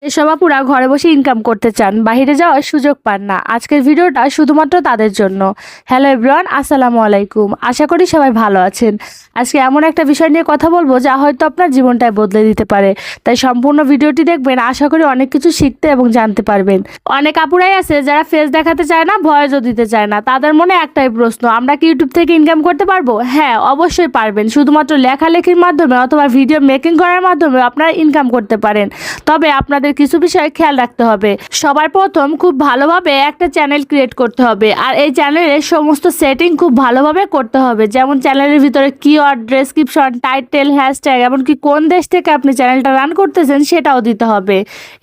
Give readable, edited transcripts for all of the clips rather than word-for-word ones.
এসব আপুরা ঘরে বসে ইনকাম করতে চান, বাইরে যাওয়ার সুযোগ পান না। আজকের ভিডিওটা শুধুমাত্র তাদের জন্য। হ্যালো এভরিওয়ান, আসসালামু আলাইকুম। আশা করি সবাই ভালো আছেন। আজকে এমন একটা বিষয় নিয়ে কথা বলবো যা হয়তো আপনার জীবনটাই বদলে দিতে পারে, তাই সম্পূর্ণ ভিডিওটি দেখবেন। আশা করি অনেক কিছু শিখতে এবং জানতে পারবেন। অনেক আপুরাই আছে যারা ফেস দেখাতে চায় না, ভয়েসও দিতে চায় না। তাদের মনে একটাই প্রশ্ন, আমরা কি ইউটিউব থেকে ইনকাম করতে পারবো? হ্যাঁ, অবশ্যই পারবেন। শুধুমাত্র লেখালেখির মাধ্যমে অথবা ভিডিও মেকিং করার মাধ্যমে আপনারা ইনকাম করতে পারেন। তবে আপনাদের কিছু বিষয় খেয়াল রাখতে হবে। সবার প্রথম খুব ভালোভাবে একটা চ্যানেল ক্রিয়েট করতে হবে, আর এই চ্যানেলের সমস্ত সেটিং খুব ভালোভাবে করতে হবে। যেমন চ্যানেলের ভিতরে কিওয়ার্ড, ডেসক্রিপশন, টাইটেল, হ্যাশট্যাগ, এমনকি কোন দেশ থেকে আপনি চ্যানেলটা রান করতেছেন সেটাও দিতে হবে।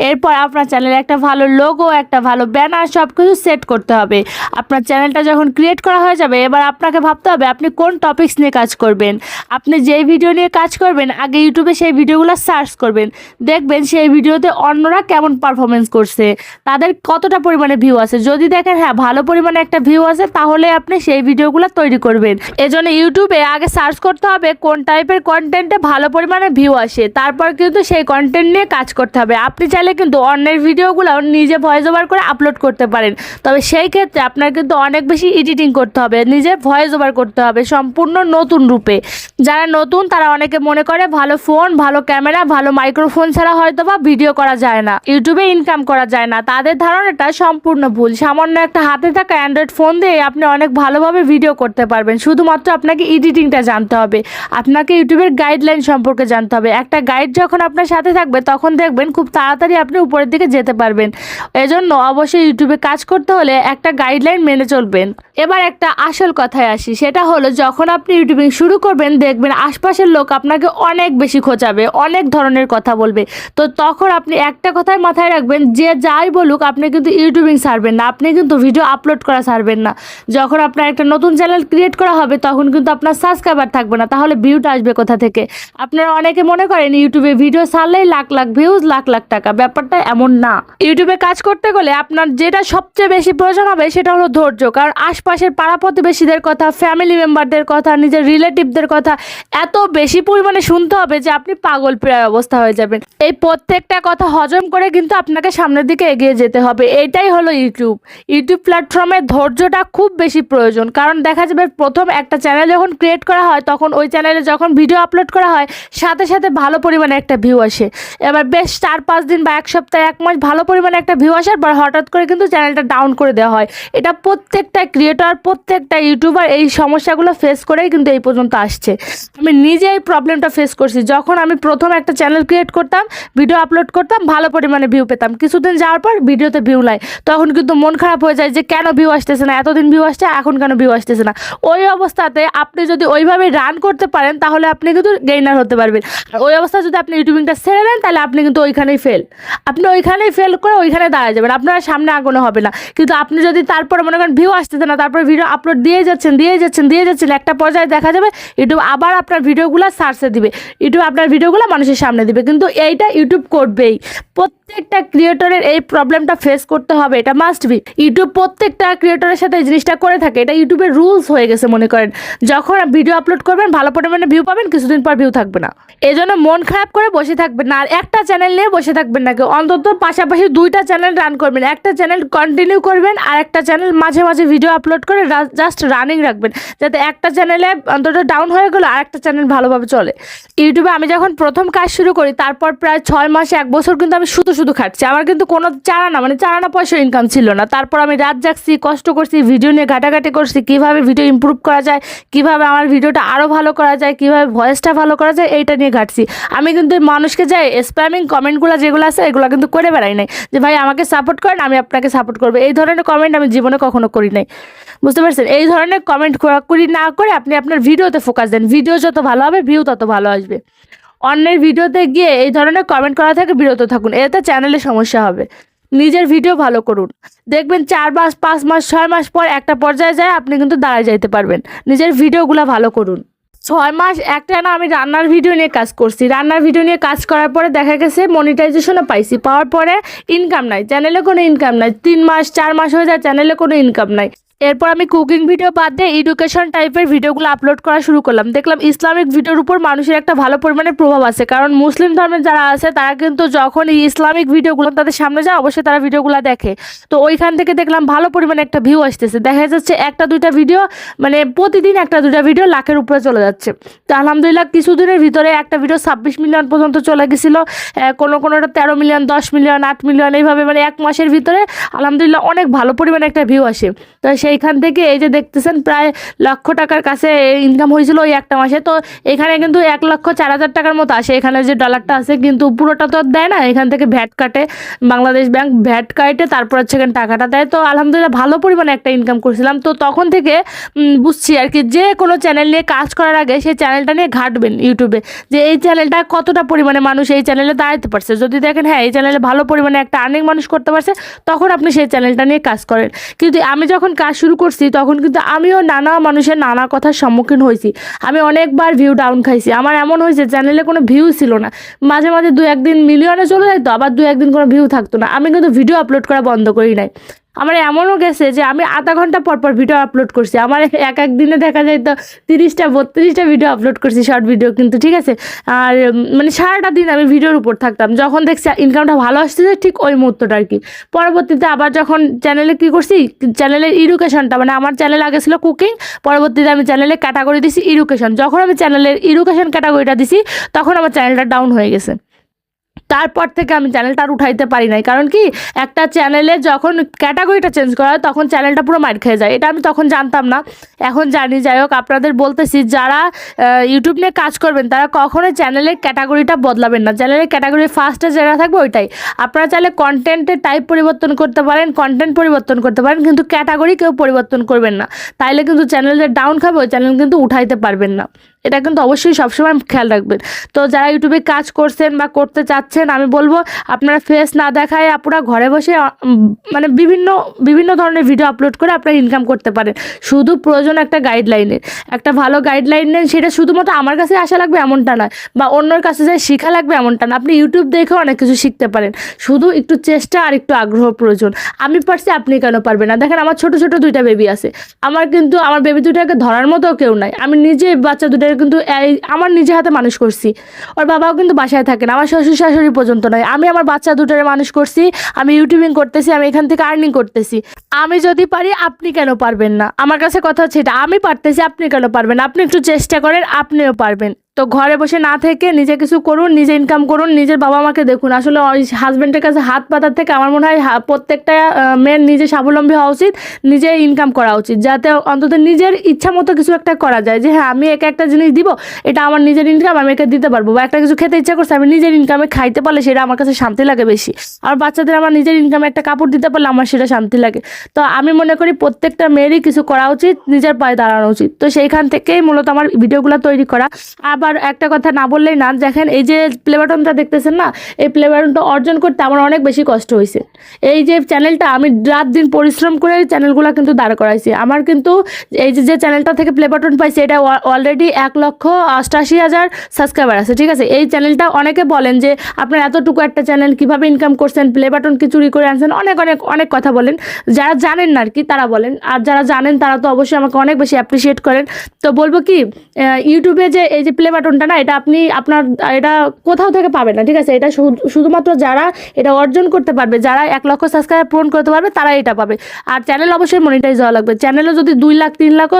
এরপর আপনার চ্যানেলে একটা ভালো লোগো, একটা ভালো ব্যানার, সব কিছু সেট করতে হবে। আপনার চ্যানেলটা যখন ক্রিয়েট করা হয়ে যাবে, এবার আপনাকে ভাবতে হবে আপনি কোন টপিকস নিয়ে কাজ করবেন। আপনি যেই ভিডিও নিয়ে কাজ করবেন, আগে ইউটিউবে সেই ভিডিওগুলো সার্চ করবেন। দেখবেন সেই ভিডিওতে অন্যরা কেমন পারফরমেন্স করছে, তাদের কতটা পরিমাণে ভিউ আছে। যদি দেখেন হ্যাঁ ভালো পরিমাণে একটা ভিউ আছে, তাহলে আপনি সেই ভিডিওগুলো তৈরি করবেন। এজন্য ইউটিউবে আগে সার্চ করতে হবে কোন টাইপের কন্টেন্টে ভালো পরিমাণে ভিউ আসে, তারপর কিন্তু সেই কন্টেন্ট নিয়ে কাজ করতে হবে। আপনি চাইলে কিন্তু অন্যের ভিডিওগুলো নিজে ভয়েস ওভার করে আপলোড করতে পারেন, তবে সেই ক্ষেত্রে আপনার কিন্তু অনেক বেশি এডিটিং করতে হবে, নিজে ভয়েস ওভার করতে হবে সম্পূর্ণ নতুন রূপে। যারা নতুন তারা অনেকে মনে করে ভালো ফোন, ভালো ক্যামেরা, ভালো মাইক্রোফোন ছাড়া হয়তো বা ভিডিও করা যায় না, ইউটিউবে ইনকাম করা যায় না। তাদের ধারণাটা সম্পূর্ণ ভুল। সামান্য একটা হাতে থাকা অ্যান্ড্রয়েড ফোন দিয়ে আপনি অনেক ভালোভাবে ভিডিও করতে পারবেন। শুধুমাত্র আপনাকে এডিটিংটা জানতে হবে, আপনাকে ইউটিউবের গাইডলাইন সম্পর্কে জানতে হবে। একটা গাইড যখন আপনার সাথে থাকবে, তখন দেখবেন খুব তাড়াতাড়ি আপনি উপরের দিকে যেতে পারবেন। এজন্য অবশ্যই ইউটিউবে কাজ করতে হলে একটা গাইডলাইন মেনে চলবেন। এবার একটা আসল কথায় আসি, সেটা হলো যখন আপনি ইউটিউবিং শুরু করবেন, দেখবেন আশপাশের লোক আপনাকে অনেক বেশি খোঁচাবে, অনেক ধরনের কথা বলবে। তো তখন আপনি একটা কথাই মাথায় রাখবেন, যে যাই বলুক আপনি কিন্তু ইউটিউবিং ছাড়বেন না, আপনি কিন্তু ভিডিও আপলোড করা ছাড়বেন না। যখন আপনার একটা নতুন চ্যানেল ক্রিয়েট করা হবে, তখন কিন্তু আপনার সাবস্ক্রাইবার থাকবে না, তাহলে ভিউটা আসবে কোথা থেকে? আপনারা অনেকে মনে করেন ইউটিউবে ভিডিও ছাড়লেই লাখ লাখ ভিউজ, লাখ লাখ টাকা। ব্যাপারটা এমন না। ইউটিউবে কাজ করতে গেলে আপনার যেটা সবচেয়ে বেশি প্রয়োজন হবে সেটা হলো ধৈর্য। কারণ আশপাশের পাড়া প্রতিবেশীদের কথা, ফ্যামিলি মেম্বারদের কথা, নিজের রিলেটিভদের কথা এত বেশি পরিমাণে শুনতে হবে যে আপনি পাগল প্রায় অবস্থা হয়ে যাবেন। এই প্রত্যেকটা কথা হজম করে কিন্তু আপনাকে সামনের দিকে এগিয়ে যেতে হবে। এইটাই হলো ইউটিউব প্ল্যাটফর্মে ধৈর্যটা খুব বেশি প্রয়োজন। কারণ দেখা যাবে প্রথম একটা চ্যানেল যখন ক্রিয়েট করা হয়, তখন ওই চ্যানেলে যখন ভিডিও আপলোড করা হয়, সাথে সাথে ভালো পরিমাণে একটা ভিউ আসে। এবার বেশ 4-5 দিন বা এক সপ্তাহ, এক মাস ভালো পরিমাণে একটা ভিউ আসার পর হঠাৎ করে কিন্তু চ্যানেলটা ডাউন করে দেওয়া হয়। এটা প্রত্যেকটা ক্রিয়েটর, প্রত্যেকটা ইউটিউবার এই সমস্যাগুলো ফেস করেই কিন্তু এই পর্যন্ত আসছে। আমি নিজে এই প্রবলেমটা ফেস করছি। যখন আমি প্রথম একটা চ্যানেল ক্রিয়েট করতাম, ভিডিও আপলোড করতাম, ভালো পরিমাণে ভিউ পেতাম। কিছুদিন যাওয়ার পর ভিডিওতে ভিউ নাই, তখন কিন্তু মন খারাপ হয়ে যায় যে কেন ভিউ আসতেছে না, এতদিন ভিউ আসছে, এখন কেন ভিউ আসতেছে না। ওই অবস্থাতে আপনি যদি ওইভাবে রান করতে পারেন, তাহলে আপনি কিন্তু গেইনার হতে পারবেন। আর ওই অবস্থায় যদি আপনি ইউটিউবিংটা ছেড়ে দেন, তাহলে আপনি কিন্তু ওইখানেই ফেল। আপনি ওইখানেই ফেল করে ওইখানে দাঁড়ায় যাবেন, আপনার সামনে আগানো হবে না। কিন্তু আপনি যদি তারপরে মনে করেন ভিউ আসতেছে না, তারপরে ভিডিও আপলোড দিয়ে যাচ্ছেন, একটা পর্যায়ে দেখা যাবে ইউটিউব আবার আপনার ভিডিওগুলো সার্চে দিবে, ইউটিউব আপনার ভিডিওগুলো মানুষের সামনে দিবে। কিন্তু এইটা ইউটিউব করবেই। প্রত্যেকটা ক্রিয়েটরের এই প্রবলেমটা ফেস করতে হবে, এটা মাস্ট বি। ইউটিউব প্রত্যেকটা ক্রিয়েটরের সাথে এই জিনিসটা করে থাকে, এটা ইউটিউবের রুলস হয়ে গেছে। মনে করেন যখন ভিডিও আপলোড করবেন, ভালো পরিমাণে ভিউ পাবেন, কিছুদিন পর ভিউ থাকবে না। এই জন্য মন খারাপ করে বসে থাকবেন না, আর একটা চ্যানেল নিয়ে বসে থাকবেন না কেউ। অন্তত পাশাপাশি 2টা চ্যানেল রান করবেন। একটা চ্যানেল কন্টিনিউ করবেন, আর একটা চ্যানেল মাঝে মাঝে ভিডিও আপলোড করে জাস্ট রানিং রাখবেন, যাতে একটা চ্যানেলে অন্তত ডাউন হয়ে গেলো আর একটা চ্যানেল ভালোভাবে চলে। ইউটিউবে আমি যখন প্রথম কাজ শুরু করি, তারপর প্রায় 6 মাস 1 বছর কিন্তু আমি শুধু খাটছি। আমার কিন্তু কোনো চারানা পয়সা ইনকাম ছিল না। তারপর আমি রাত জাগছি, কষ্ট করছি, ভিডিও নিয়ে ঘাটাঘাটি করছি, কিভাবে ভিডিও ইমপ্রুভ করা যায়, কিভাবে আমার ভিডিওটা আরও ভালো করা যায়, কিভাবে ভয়েসটা ভালো করা যায়, এইটা নিয়ে ঘাটছি। আমি কিন্তু মানুষকে যাই স্প্যামিং কমেন্টগুলো যেগুলো আছে, এগুলো কিন্তু করে বেড়াই নাই যে ভাই আমাকে সাপোর্ট করেন, আমি আপনাকে সাপোর্ট করবো। এই ধরনের কমেন্ট আমি জীবনে কখনো করি নাই, বুঝতে পারছেন? এই ধরনের কমেন্ট করি না করে আপনি আপনার ভিডিওতে ফোকাস দেন। ভিডিও যত ভালো হবে, ভিউ তত ভালো আসবে। অন্যের ভিডিওতে গিয়ে এই ধরনের কমেন্ট করা থেকে বিরত থাকুন, এতে চ্যানেলে সমস্যা হবে। নিজের ভিডিও ভালো করুন, দেখবেন 4 মাস 5 মাস 6 মাস পর একটা পর্যায়ে যায় আপনি কিন্তু দাঁড়ায় যাইতে পারবেন। নিজের ভিডিওগুলো ভালো করুন। 6 মাস একটা না আমি রান্নার ভিডিও নিয়ে কাজ করছি। রান্নার ভিডিও নিয়ে কাজ করার পরে দেখা গেছে মনিটাইজেশনও পাইছি, পাওয়ার পরে ইনকাম নাই, চ্যানেলে কোনো ইনকাম নাই। 3 মাস 4 মাস হয়ে যায়, চ্যানেলে কোনো ইনকাম নাই। এরপর আমি কুকিং ভিডিও বাদ দিয়ে এডুকেশন টাইপের ভিডিওগুলো আপলোড করা শুরু করলাম। দেখলাম ইসলামিক ভিডিওর উপর মানুষের একটা ভালো পরিমাণে প্রভাব আছে, কারণ মুসলিম ধর্মের যারা আছে তারা কিন্তু যখন এই ইসলামিক ভিডিওগুলো তাদের সামনে যায় অবশ্যই তারা ভিডিওগুলো দেখে। তো ওইখান থেকে দেখলাম ভালো পরিমাণে একটা ভিউ আসতেছে, দেখা যাচ্ছে একটা দুইটা ভিডিও মানে প্রতিদিন একটা দুইটা ভিডিও লাখের উপরে চলে যাচ্ছে। তো আলহামদুলিল্লাহ কিছুদিনের ভিতরে একটা ভিডিও 26 মিলিয়ন পর্যন্ত চলে গেছিলো, কোনোটা 13 মিলিয়ন, 10 মিলিয়ন, 8 মিলিয়ন, এইভাবে মানে এক মাসের ভিতরে আলহামদুলিল্লাহ অনেক ভালো পরিমাণে একটা ভিউ আসে। তো সেইখান থেকে এই যে দেখতেছেন প্রায় লক্ষ টাকার কাছে ইনকাম হয়েছিল ওই একটা মাসে। তো এখানে কিন্তু 1,04,000 টাকার মতো আসে, এখানে যে ডলারটা আছে, কিন্তু পুরোটা তো দেয় না, এখান থেকে ভ্যাট কাটে, বাংলাদেশ ব্যাংক ভ্যাট কাটে, তারপর হচ্ছে এখানে টাকাটা দেয়। তো আলহামদুলিল্লাহ ভালো পরিমাণে একটা ইনকাম করছিলাম। তো তখন থেকে বুঝছি আর কি, যে কোনো চ্যানেল নিয়ে কাজ করার আগে সেই চ্যানেলটা নিয়ে ঘাটবেন ইউটিউবে, যে এই চ্যানেলটা কতটা পরিমাণে মানুষ এই চ্যানেলে দাঁড়াতে পারছে। যদি দেখেন হ্যাঁ এই চ্যানেলে ভালো পরিমাণে একটা আর্নিং মানুষ করতে পারছে, তখন আপনি সেই চ্যানেলটা নিয়ে কাজ করেন। কিন্তু আমি যখন কাজ শুরু করছি তখন কিন্তু আমিও নানা মানুষের নানা কথার সম্মুখীন হয়েছি। আমি অনেকবার ভিউ ডাউন খাইছি, আমার এমন হয়েছে চ্যানেলে কোনো ভিউ ছিল না, মাঝে মাঝে 2-1 দিন মিলিয়নে চলে যেত, আবার 2-1 দিন কোনো ভিউ থাকতো না। আমি কিন্তু ভিডিও আপলোড করা বন্ধ করি নাই। আমার এমনও গেছে যে আমি আধা ঘন্টা পর পর ভিডিও আপলোড করছি, আমার এক দিনে দেখা যায় তো 30টা-32টা ভিডিও আপলোড করছি, শর্ট ভিডিও কিন্তু, ঠিক আছে। আর মানে সারাটা দিন আমি ভিডিওর উপর থাকতাম, যখন দেখছি ইনকামটা ভালো আসতেছে ঠিক ওই মুহূর্তটা আর কি। পরবর্তীতে আবার যখন চ্যানেলে কী করছি, চ্যানেলের এডুকেশনটা, মানে আমার চ্যানেল আগে ছিল কুকিং, পরবর্তীতে আমি চ্যানেলে ক্যাটাগরি দিছি এডুকেশন। যখন আমি চ্যানেলের এডুকেশন ক্যাটাগরিটা দিছি তখন আমার চ্যানেলটা ডাউন হয়ে গেছে। তারপর থেকে আমি চ্যানেলটা আর উঠাইতে পারি নাই, কারণ কি একটা চ্যানেলে যখন ক্যাটাগরিটা চেঞ্জ করা হয় তখন চ্যানেলটা পুরো মার খেয়ে যায়। এটা আমি তখন জানতাম না, এখন জানি। যাই হোক, আপনাদের বলতেছি যারা ইউটিউব নিয়ে কাজ করবেন তারা কখনোই চ্যানেলের ক্যাটাগরিটা বদলাবেন না। চ্যানেলের ক্যাটাগরি ফার্স্টে যেটা থাকবে ওইটাই। আপনারা চাইলে কন্টেন্টের টাইপ পরিবর্তন করতে পারেন, কন্টেন্ট পরিবর্তন করতে পারেন, কিন্তু ক্যাটাগরি কেউ পরিবর্তন করবেন না, তাইলে কিন্তু চ্যানেলের ডাউন খাবে, ওই চ্যানেল কিন্তু উঠাইতে পারবেন না। এটা কিন্তু অবশ্যই সবসময় খেয়াল রাখবেন। তো যারা ইউটিউবে কাজ করছেন বা করতে চাচ্ছেন, আমি বলবো আপনারা ফেস না দেখায় আপনারা ঘরে বসে মানে বিভিন্ন ধরনের ভিডিও আপলোড করে আপনারা ইনকাম করতে পারেন। শুধু প্রয়োজন একটা গাইডলাইনের, একটা ভালো গাইডলাইন নেন, সেটা শুধুমাত্র আমার কাছে আসা লাগবে এমনটা নয়, বা অন্যর কাছে যে শেখা লাগবে এমনটা না। আপনি ইউটিউব দেখেও অনেক কিছু শিখতে পারেন, শুধু একটু চেষ্টা আর একটু আগ্রহ প্রয়োজন। আমি পারছি, আপনি কেন পারবেন না? দেখেন আমার ছোট ছোট 2টা বেবি আছে, আমার বেবি 2টাকে ধরার মতো কেউ নাই। আমি নিজে বাচ্চা 2টা কিন্তু আমার নিজে হাতে মানুষ করছি। ওর বাবাও কিন্তু বাসায় থাকে না, আমার শ্বশুর শাশুড়ি পর্যন্ত নয়। আমি আমার বাচ্চা 2টারে মানুষ করছি, আমি ইউটিউবিং করতেছি, আমি এখান থেকে আর্নিং করতেছি। আমি যদি পারি, আপনি কেন পারবেন না? আমার কাছে কথা হচ্ছে এটা, আমি পারতেছি, আপনি কেন পারবেন? আপনি একটু চেষ্টা করেন, আপনিও পারবেন। তো ঘরে বসে না থেকে নিজে কিছু করুন, নিজে ইনকাম করুন, নিজের বাবা মাকে দেখুন। আসলে ওই হাজব্যান্ডের কাছে হাত পাতার থেকে আমার মনে হয় প্রত্যেকটা মেয়ের নিজে স্বাবলম্বী হওয়া উচিত, নিজে ইনকাম করা উচিত, যাতে অন্তত নিজের ইচ্ছা মতো কিছু একটা করা যায়, যে হ্যাঁ আমি একটা জিনিস দিব, এটা আমার নিজের ইনকাম, আমি একে দিতে পারবো। বা একটা কিছু খেতে ইচ্ছা করছে, আমি নিজের ইনকামে খাইতে পারলে সেটা আমার কাছে শান্তি লাগে বেশি। আর বাচ্চাদের আমার নিজের ইনকামে একটা কাপড় দিতে পারলে আমার সেটা শান্তি লাগে। তো আমি মনে করি প্রত্যেকটা মেয়েরই কিছু করা উচিত, নিজের পায়ে দাঁড়ানো উচিত। তো সেইখান থেকেই মূলত আমার ভিডিওগুলো তৈরি করা। আবার একটা কথা না বললেই না, দেখেন এই যে প্লে বাটনটা দেখতেছেন না, এই প্লে বাটনটা অর্জন করতে আমার অনেক বেশি কষ্ট হয়েছে। এই যে চ্যানেলটা আমি রাত দিন পরিশ্রম করে চ্যানেলগুলো কিন্তু দাঁড় করাইছি। আমার কিন্তু এই যে চ্যানেলটা থেকে প্লে বাটন পাইছে, এটা অলরেডি 1,88,000 সাবস্ক্রাইবার আছে, ঠিক আছে। এই চ্যানেলটা অনেকে বলেন যে আপনার এতটুকু একটা চ্যানেল কীভাবে ইনকাম করছেন, প্লে বাটন কি চুরি করে আনছেন, অনেক অনেক অনেক কথা বলেন। যারা জানেন না আর কি তারা বলেন, আর যারা জানেন তারা তো অবশ্যই আমাকে অনেক বেশি অ্যাপ্রিসিয়েট করেন। তো বলবো কি, ইউটিউবে যে এই যে প্লে বাটনটা না, এটা এটা কোথাও থেকে পাবেন না, ঠিক আছে। এটা শুধুমাত্র যারা এটা অর্জন করতে পারবে, যারা 1 লক্ষ সাবস্ক্রাইবার পূরণ করতে পারবে, তারা এটা পাবে। আর চ্যানেল অবশ্যই মনিটাইজ হওয়া লাগবে। চ্যানেলে যদি 2 লাখ 3 লাখও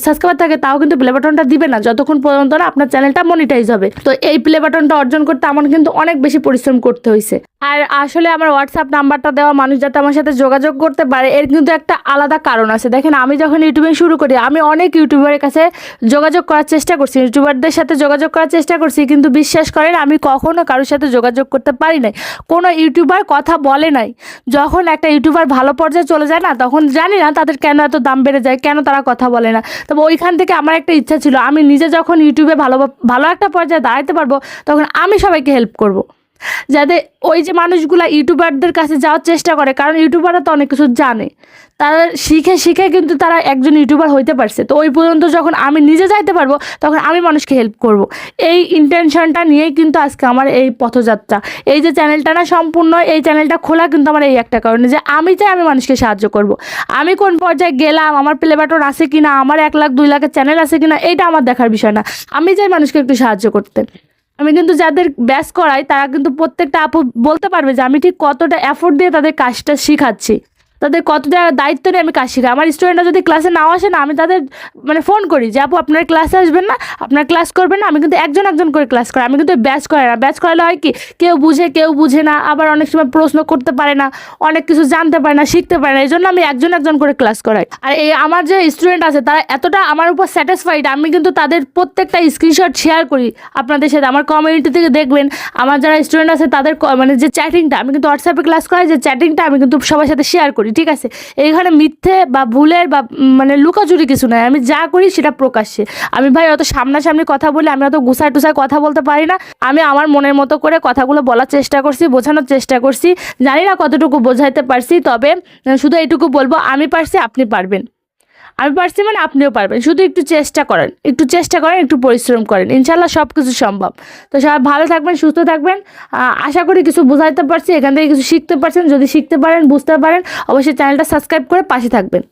সাবস্ক্রাইবার থাকে, তাও কিন্তু প্লে বাটনটা দিবে না যতক্ষণ পর্যন্ত না আপনার চ্যানেলটা মনিটাইজ হবে। তো এই প্লে বাটনটা অর্জন করতে আমার কিন্তু অনেক বেশি পরিশ্রম করতে হয়েছে। আর আসলে আমার হোয়াটসঅ্যাপ নাম্বারটা দেওয়া, মানুষ যাতে আমার সাথে যোগাযোগ করতে পারে, এর কিন্তু একটা আলাদা কারণ আছে। দেখেন আমি যখন ইউটিউবিং শুরু করি, আমি অনেক ইউটিউবারের কাছে যোগাযোগ করার চেষ্টা করছি, ইউটিউবারদের সাথে যোগাযোগ করার চেষ্টা করছি, কিন্তু বিশ্বাস করেন আমি কখনো কারোর সাথে যোগাযোগ করতে পারি নাই। কোনো ইউটিউবার কথা বলে নাই। যখন একটা ইউটিউবার ভালো পর্যায়ে চলে যায় না, তখন জানি না তাদের কেন এত দাম বেড়ে যায়, কেন তারা কথা বলে না। তবে ওইখান থেকে আমার একটা ইচ্ছা ছিল, আমি নিজে যখন ইউটিউবে ভালো একটা পর্যায়ে দাঁড়াতে পারবো, তখন আমি সবাইকে হেল্প করব। যাতে ওই যে মানুষগুলা ইউটিউবারদের কাছে যাওয়ার চেষ্টা করে, কারণ ইউটিউবাররা তো অনেক কিছু জানে, তারা শিখে শিখে কিন্তু তারা একজন ইউটিউবার হইতে পারছে। তো ওই পর্যন্ত যখন আমি নিজে যাইতে পারবো তখন আমি মানুষকে হেল্প করব, এই ইন্টেনশনটা নিয়েই কিন্তু আজকে আমার এই পথযাত্রা। এই যে চ্যানেলটা না, সম্পূর্ণ এই চ্যানেলটা খোলা কিন্তু আমার এই একটা কারণে যে আমি চাই আমি মানুষকে সাহায্য করব। আমি কোন পর্যায়ে গেলাম, আমার প্লে বাটন আছে কিনা, আমার 1 লাখ 2 লাখের চ্যানেল আছে কিনা, এইটা আমার দেখার বিষয় না। আমি চাই মানুষকে একটু সাহায্য করতে। আমি কিন্তু যাদের ব্যাচ করাই তারা কিন্তু প্রত্যেকটা আপু বলতে পারবে যে আমি ঠিক কতটা এফোর্ট দিয়ে তাদের কাজটা শিখাচ্ছি, তাদের কতটা দায়িত্ব নিয়ে আমি কাজ শিখাই। আমার স্টুডেন্টরা যদি ক্লাসে নাও আসে না, আমি তাদের মানে ফোন করি যে আপু আপনার ক্লাসে আসবেন না, আপনার ক্লাস করবেন না। আমি কিন্তু একজন একজন করে ক্লাস করাই, আমি কিন্তু ব্যাচ করাই না। ব্যাচ করালে হয় কি, কেউ বুঝে কেউ বুঝে না, আবার অনেক সময় প্রশ্ন করতে পারে না, অনেক কিছু জানতে পারে না, শিখতে পারে না। এই জন্য আমি একজন একজন করে ক্লাস করাই। আর এই আমার যে স্টুডেন্ট আছে তারা এতটা আমার উপর স্যাটিসফাইড, আমি কিন্তু তাদের প্রত্যেকটা স্ক্রিনশট শেয়ার করি আপনাদের সাথে। আমার কমিউনিটি থেকে দেখবেন আমার যারা স্টুডেন্ট আছে তাদের মানে যে চ্যাটিংটা, আমি কিন্তু হোয়াটসঅ্যাপে ক্লাস করাই, যে চ্যাটিংটা আমি কিন্তু সবার সাথে শেয়ার করি, ঠিক আছে? এইখানে মিথ্যে বা ভুলের বা মানে লুকাচুরি কিছু নয়, আমি যা করি সেটা প্রকাশ্যে। আমি ভাই অত সামনাসামনি কথা বলি, আমি অত গুছায় টুসায় কথা বলতে পারি না। আমি আমার মনের মতো করে কথাগুলো বলার চেষ্টা করছি, বোঝানোর চেষ্টা করছি। জানি না কতটুকু বোঝাইতে পারছি, তবে শুধু এইটুকু বলবো, আমি পারছি আপনি পারবেন, আমি পারছি মানে আপনিও পারবেন। শুধু একটু চেষ্টা করেন, একটু চেষ্টা করেন, একটু পরিশ্রম করেন, ইনশাল্লাহ সব কিছু সম্ভব। তো সবাই ভালো থাকবেন, সুস্থ থাকবেন। আশা করি কিছু বোঝাইতে পারছি, এখান থেকে কিছু শিখতে পারছেন। যদি শিখতে পারেন, বুঝতে পারেন, অবশ্যই চ্যানেলটা সাবস্ক্রাইব করে পাশে থাকবেন।